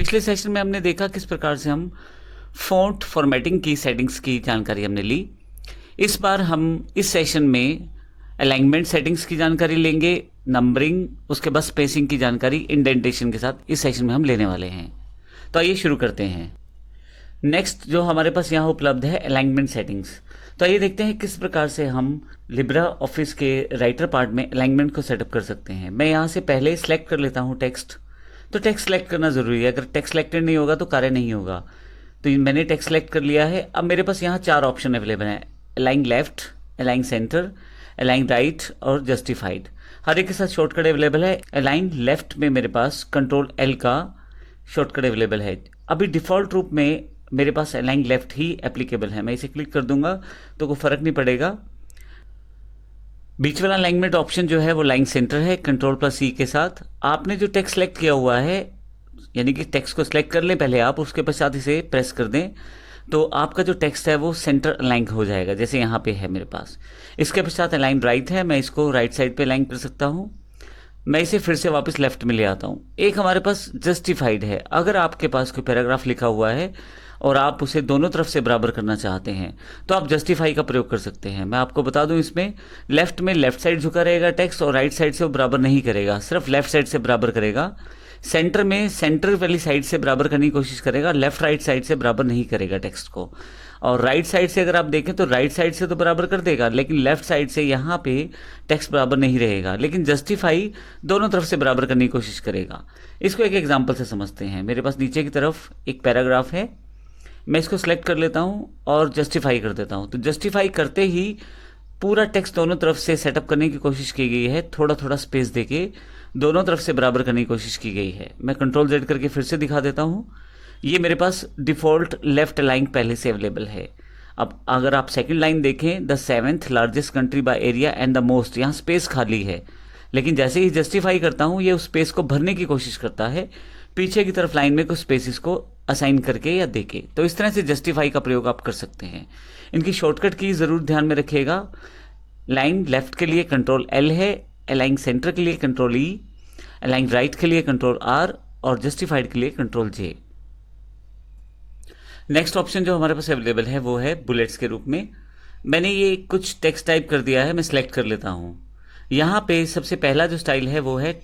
पिछले सेशन में हमने देखा किस प्रकार से हम फ़ॉन्ट फॉर्मेटिंग की सेटिंग्स की जानकारी हमने ली। इस बार हम इस सेशन में अलाइनमेंट सेटिंग्स की जानकारी लेंगे, नंबरिंग, उसके बाद स्पेसिंग की जानकारी इंडेंटेशन के साथ इस सेशन में हम लेने वाले हैं। तो आइए शुरू करते हैं। नेक्स्ट जो हमारे पास यहाँ उपलब्ध है अलाइनमेंट सेटिंग्स। तो आइए देखते हैं किस प्रकार से हम लिब्रा ऑफिस के राइटर पार्ट में अलाइनमेंट को सेटअप कर सकते हैं। मैं यहाँ से पहले सेलेक्ट कर लेता हूँ टेक्स्ट। तो टेक्स्ट सेलेक्ट करना ज़रूरी है, अगर टेक्स्ट सेलेक्टेड नहीं होगा तो कार्य नहीं होगा। तो मैंने टेक्स्ट सेलेक्ट कर लिया है। अब मेरे पास यहाँ 4 ऑप्शन अवेलेबल हैं, align left, align centre, align right और जस्टिफाइड। हर एक के साथ शॉर्टकट अवेलेबल है। अलाइन लेफ्ट में मेरे पास कंट्रोल L का शॉर्टकट अवेलेबल है। अभी डिफ़ॉल्ट रूप में मेरे पास अलाइन लेफ्ट ही एप्लीकेबल है। मैं इसे क्लिक कर दूंगा तो कोई फ़र्क नहीं पड़ेगा। बीच वाला अलाइनमेंट ऑप्शन जो है वो लाइन सेंटर है, कंट्रोल+C के साथ। आपने जो टेक्स्ट सेलेक्ट किया हुआ है, यानी कि टेक्स्ट को सिलेक्ट कर लें पहले आप, उसके पश्चात इसे प्रेस कर दें तो आपका जो टेक्स्ट है वो सेंटर अलाइन हो जाएगा, जैसे यहाँ पे है मेरे पास। इसके पश्चात अलाइन राइट है, मैं इसको राइट साइड पे अलाइन कर सकता हूँ। मैं इसे फिर से वापस लेफ्ट में ले आता हूँ। एक हमारे पास जस्टिफाइड है। अगर आपके पास कोई पैराग्राफ लिखा हुआ है और आप उसे दोनों तरफ से बराबर करना चाहते हैं तो आप जस्टिफाई का प्रयोग कर सकते हैं। मैं आपको बता दूं, इसमें लेफ्ट में लेफ्ट साइड झुका रहेगा टेक्स्ट और राइट साइड से वो बराबर नहीं करेगा, सिर्फ लेफ्ट साइड से बराबर करेगा। सेंटर में सेंटर वाली साइड से बराबर करने की कोशिश करेगा, लेफ्ट राइट साइड से बराबर नहीं करेगा टेक्स्ट को। और राइट साइड से अगर आप देखें तो राइट साइड से तो बराबर कर देगा, लेकिन लेफ्ट साइड से यहाँ पे टेक्स्ट बराबर नहीं रहेगा। लेकिन जस्टिफाई दोनों तरफ से बराबर करने की कोशिश करेगा। इसको एक एग्जाम्पल से समझते हैं। मेरे पास नीचे की तरफ एक पैराग्राफ है, मैं इसको सेलेक्ट कर लेता हूँ और जस्टिफाई कर देता हूँ। तो जस्टिफाई करते ही पूरा टेक्स्ट दोनों तरफ से सेटअप करने की कोशिश की गई है, थोड़ा थोड़ा स्पेस देके दोनों तरफ से बराबर करने की कोशिश की गई है। मैं कंट्रोल Z करके फिर से दिखा देता हूँ। ये मेरे पास डिफ़ॉल्ट लेफ्ट लाइन पहले से अवेलेबल है। अब अगर आप सेकंड लाइन देखें, the 7th largest country by area and the most, यहाँ स्पेस खाली है, लेकिन जैसे ही जस्टिफाई करता हूँ ये उस स्पेस को भरने की कोशिश करता है, पीछे की तरफ लाइन में कुछ स्पेसिस को असाइन करके या देके। तो इस तरह से जस्टिफाई का प्रयोग आप कर सकते हैं। इनकी शॉर्टकट की ज़रूर ध्यान में रखिएगा। लाइन लेफ्ट के लिए कंट्रोल L है, अलाइन सेंटर के लिए कंट्रोल E, अलाइन राइट के लिए कंट्रोल R और जस्टिफाइड के लिए कंट्रोल J। नेक्स्ट ऑप्शन जो हमारे पास अवेलेबल है वो है बुलेट्स के रूप में। मैंने ये कुछ टेक्स्ट टाइप कर दिया है, मैं सिलेक्ट कर लेता हूँ। यहाँ पे सबसे पहला जो स्टाइल है वो है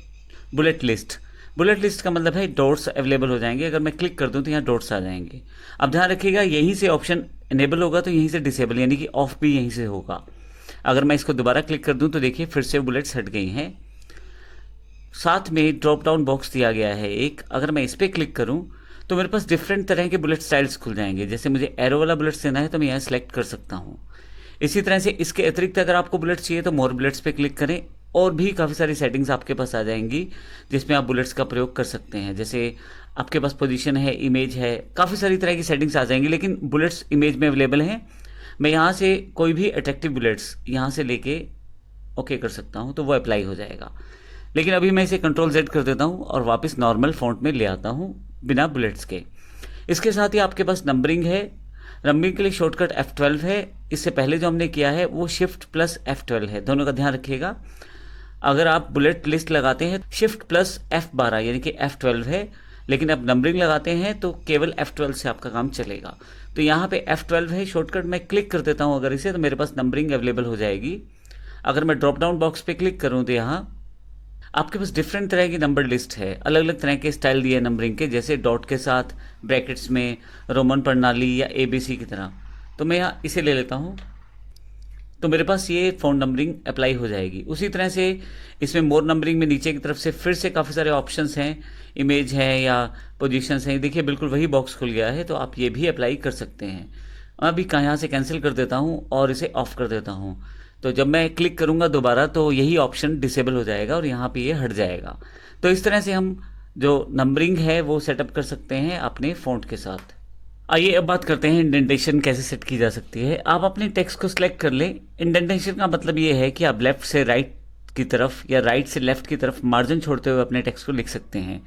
बुलेट लिस्ट। बुलेट लिस्ट का मतलब है डॉट्स अवेलेबल हो जाएंगे। अगर मैं क्लिक कर दूं तो यहाँ डॉट्स आ जाएंगे। अब ध्यान रखिएगा, यहीं से ऑप्शन इनेबल होगा तो यहीं से डिसेबल, यानी कि ऑफ भी यहीं से होगा। अगर मैं इसको दोबारा क्लिक कर दूं तो देखिए फिर से बुलेट्स हट गई हैं। साथ में ड्रॉप डाउन बॉक्स दिया गया है एक। अगर मैं इस पर क्लिक करूँ तो मेरे पास डिफरेंट तरह के बुलेट स्टाइल्स खुल जाएंगे। जैसे मुझे एरो वाला बुलेट्स देना है तो मैं यहाँ सेलेक्ट कर सकता हूँ। इसी तरह से इसके अतिरिक्त अगर आपको बुलेट्स चाहिए तो मोर बुलेट्स पे क्लिक करें और भी काफ़ी सारी सेटिंग्स आपके पास आ जाएंगी जिसमें आप बुलेट्स का प्रयोग कर सकते हैं। जैसे आपके पास पोजीशन है, इमेज है, काफ़ी सारी तरह की सेटिंग्स आ जाएंगी, लेकिन बुलेट्स इमेज में अवेलेबल हैं। मैं यहाँ से कोई भी अट्रैक्टिव बुलेट्स यहाँ से लेके ओके कर सकता हूँ तो वो अप्लाई हो जाएगा। लेकिन अभी मैं इसे कंट्रोल Z कर देता हूँ और वापस नॉर्मल फॉन्ट में ले आता हूँ बिना बुलेट्स के। इसके साथ ही आपके पास नंबरिंग है। नंबरिंग के लिए शॉर्टकट F12 है। इससे पहले जो हमने किया है वो Shift+F12 है, दोनों का ध्यान रखिएगा। अगर आप बुलेट लिस्ट लगाते हैं Shift+F12 यानी कि F12 है, लेकिन अब नंबरिंग लगाते हैं तो केवल F12 से आपका काम चलेगा। तो यहाँ पे F12 है शॉर्टकट, मैं क्लिक कर देता हूँ अगर इसे, तो मेरे पास नंबरिंग अवेलेबल हो जाएगी। अगर मैं ड्रॉप डाउन बॉक्स पे क्लिक करूँ तो यहाँ आपके पास डिफरेंट तरह की नंबर लिस्ट है। अलग अलग तरह के स्टाइल दिए नंबरिंग के, जैसे डॉट के साथ, ब्रैकेट्स में, रोमन प्रणाली या ABC की तरह। तो मैं यहाँ इसे ले लेता हूँ तो मेरे पास ये फ़ॉन्ट नंबरिंग अप्लाई हो जाएगी। उसी तरह से इसमें मोर नंबरिंग में नीचे की तरफ से फिर से काफ़ी सारे ऑप्शंस हैं, इमेज है या पोजीशंस हैं। देखिए बिल्कुल वही बॉक्स खुल गया है, तो आप ये भी अप्लाई कर सकते हैं। अभी यहाँ से कैंसिल कर देता हूँ और इसे ऑफ कर देता हूँ। तो जब मैं क्लिक करूँगा दोबारा तो यही ऑप्शन डिसेबल हो जाएगा और यहाँ पे ये हट जाएगा। तो इस तरह से हम जो नंबरिंग है वो सेटअप कर सकते हैं अपने फ़ॉन्ट के साथ। आइए अब बात करते हैं इंडेंटेशन कैसे सेट की जा सकती है। आप अपने टेक्स्ट को सिलेक्ट कर लें। इंडेंटेशन का मतलब ये है कि आप लेफ्ट से राइट की तरफ या राइट से लेफ्ट की तरफ मार्जिन छोड़ते हुए अपने टेक्स्ट को लिख सकते हैं।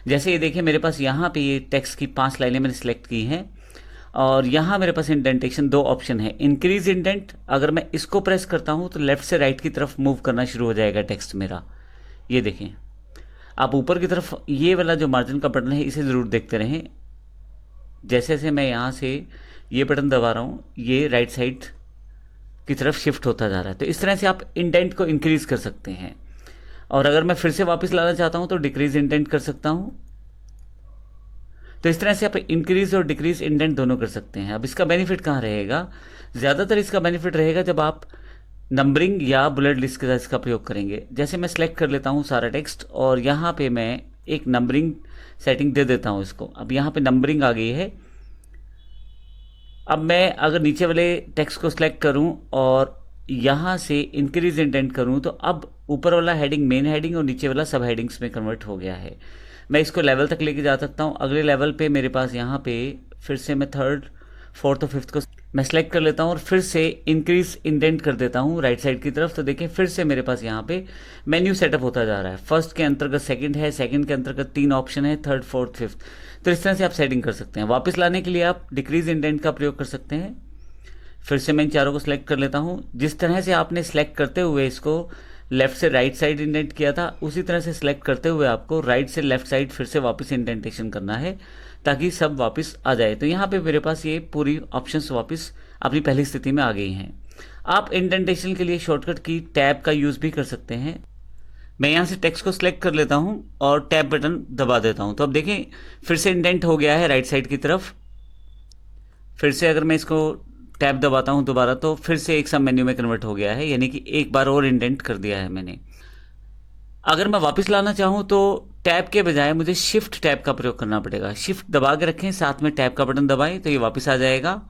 जैसे ये देखिए मेरे पास यहाँ पे ये टेक्स्ट की 5 लाइनें मैंने सिलेक्ट की हैं और यहाँ मेरे पास इंडेंटेशन 2 ऑप्शन है। इंक्रीज इंडेंट, अगर मैं इसको प्रेस करता हूँ तो लेफ्ट से राइट की तरफ मूव करना शुरू हो जाएगा टेक्स्ट मेरा, ये देखें। आप ऊपर की तरफ ये वाला जो मार्जिन का बटन है इसे ज़रूर देखते रहें। जैसे जैसे मैं यहाँ से ये बटन दबा रहा हूँ ये राइट साइड की तरफ शिफ्ट होता जा रहा है। तो इस तरह से आप इंडेंट को इंक्रीज़ कर सकते हैं। और अगर मैं फिर से वापस लाना चाहता हूँ तो डिक्रीज इंडेंट कर सकता हूँ। तो इस तरह से आप इंक्रीज और डिक्रीज इंडेंट दोनों कर सकते हैं। अब इसका बेनिफिट कहाँ रहेगा? ज़्यादातर इसका बेनिफिट रहेगा जब आप नंबरिंग या बुलेट लिस्ट के साथ इसका प्रयोग करेंगे। जैसे मैं सेलेक्ट कर लेता हूँ सारा टेक्स्ट और यहाँ पे मैं एक नंबरिंग सेटिंग दे देता हूँ इसको। अब यहाँ पे नंबरिंग आ गई है। अब मैं अगर नीचे वाले टेक्स्ट को सिलेक्ट करूँ और यहाँ से इंक्रीज इंडेंट करूँ तो अब ऊपर वाला हेडिंग मेन हेडिंग और नीचे वाला सब हेडिंग्स में कन्वर्ट हो गया है। मैं इसको लेवल तक लेके जा सकता हूँ। अगले लेवल पे मेरे पास यहाँ पे फिर से मैं थर्ड फोर्थ और फिफ्थ को मैं सेलेक्ट कर लेता हूँ और फिर से इंक्रीज इंडेंट कर देता हूँ राइट साइड की तरफ। तो देखिए फिर से मेरे पास यहाँ पे मेन्यू सेटअप होता जा रहा है। फर्स्ट के अंतर्गत सेकंड है, सेकंड के अंतर्गत 3 ऑप्शन है, थर्ड फोर्थ फिफ्थ। तो इस तरह से आप सेटिंग कर सकते हैं। वापस लाने के लिए आप डिक्रीज इंडेंट का प्रयोग कर सकते हैं। फिर से मैं इन चारों को सिलेक्ट कर लेता हूँ। जिस तरह से आपने सेलेक्ट करते हुए इसको लेफ्ट से राइट साइड इंडेंट किया था उसी तरह से सिलेक्ट करते हुए आपको राइट से लेफ्ट साइड फिर से वापस इंडेंटेशन करना है ताकि सब वापस आ जाए। तो यहाँ पे मेरे पास ये पूरी ऑप्शंस वापस अपनी पहली स्थिति में आ गई हैं। आप इंडेंटेशन के लिए शॉर्टकट की टैब का यूज़ भी कर सकते हैं। मैं यहाँ से टेक्स्ट को सिलेक्ट कर लेता हूँ और टैब बटन दबा देता हूँ। तो अब देखें फिर से इंडेंट हो गया है राइट साइड की तरफ। फिर से अगर मैं इसको टैब दबाता हूँ दोबारा तो फिर से एक सब मेन्यू में कन्वर्ट हो गया है, यानी कि एक बार और इंडेंट कर दिया है मैंने। अगर मैं वापस लाना चाहूँ तो टैब के बजाय मुझे शिफ्ट टैब का प्रयोग करना पड़ेगा। शिफ्ट दबा के रखें, साथ में टैब का बटन दबाएं तो ये वापस आ जाएगा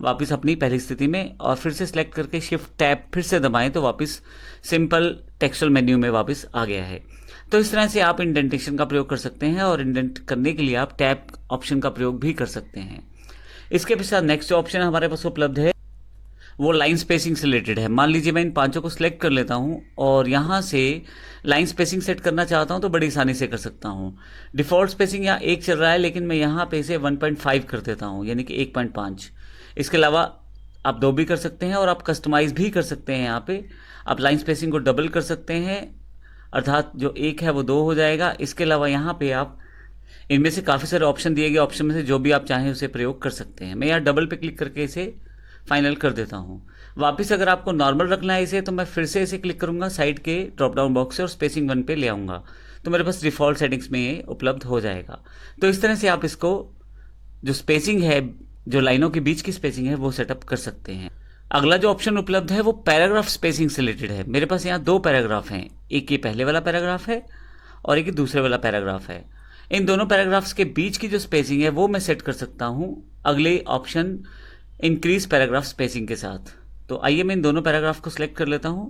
वापस अपनी पहली स्थिति में। और फिर से सिलेक्ट करके शिफ्ट टैब फिर से दबाएं तो वापस सिंपल टेक्सचुअल मेन्यू में वापस आ गया है। तो इस तरह से आप इंडेंटेशन का प्रयोग कर सकते हैं और इंडेंट करने के लिए आप टैब ऑप्शन का प्रयोग भी कर सकते हैं। इसके पश्चात नेक्स्ट ऑप्शन हमारे पास उपलब्ध है वो लाइन स्पेसिंग से रिलेटेड है। मान लीजिए मैं इन पांचों को सिलेक्ट कर लेता हूं और यहां से लाइन स्पेसिंग सेट करना चाहता हूं तो बड़ी आसानी से कर सकता हूं। डिफ़ॉल्ट स्पेसिंग यहाँ 1 चल रहा है लेकिन मैं यहां पे इसे 1.5 कर देता हूं, यानी कि 1.5। इसके अलावा आप 2 भी कर सकते हैं और आप कस्टमाइज भी कर सकते हैं। यहाँ पे आप लाइन स्पेसिंग को डबल कर सकते हैं, अर्थात जो 1 है वो 2 हो जाएगा। इसके अलावा यहाँ पे आप इनमें से काफ़ी सारे ऑप्शन दिए गए ऑप्शन में से जो भी आप चाहें उसे प्रयोग कर सकते हैं। मैं यहाँ डबल पे क्लिक करके इसे फाइनल कर देता हूँ। वापस अगर आपको नॉर्मल रखना है इसे तो मैं फिर से इसे क्लिक करूँगा साइड के ड्रॉप डाउन बॉक्स से और स्पेसिंग 1 पे ले आऊँगा तो मेरे पास डिफ़ॉल्ट सेटिंग्स में ये उपलब्ध हो जाएगा। तो इस तरह से आप इसको जो स्पेसिंग है, जो लाइनों के बीच की स्पेसिंग है वो सेटअप कर सकते हैं। अगला जो ऑप्शन उपलब्ध है वो पैराग्राफ स्पेसिंग से रिलेटेड है। मेरे पास यहाँ 2 पैराग्राफ हैं, एक ये पहले वाला पैराग्राफ है और एक ये दूसरे वाला पैराग्राफ है। इन दोनों पैराग्राफ्स के बीच की जो स्पेसिंग है वो मैं सेट कर सकता हूँ अगले ऑप्शन इंक्रीज पैराग्राफ स्पेसिंग के साथ। तो आइए मैं इन दोनों पैराग्राफ को सिलेक्ट कर लेता हूँ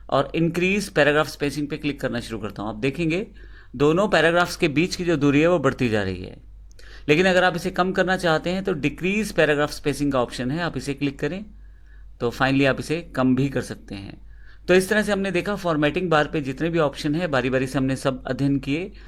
और इंक्रीज पैराग्राफ स्पेसिंग पे क्लिक करना शुरू करता हूँ। आप देखेंगे दोनों पैराग्राफ्स के बीच की जो दूरी है वो बढ़ती जा रही है। लेकिन अगर आप इसे कम करना चाहते हैं तो डिक्रीज पैराग्राफ स्पेसिंग का ऑप्शन है, आप इसे क्लिक करें तो फाइनली आप इसे कम भी कर सकते हैं। तो इस तरह से हमने देखा फॉर्मेटिंग बार पे जितने भी ऑप्शन है बारी बारी से हमने सब अध्ययन किए।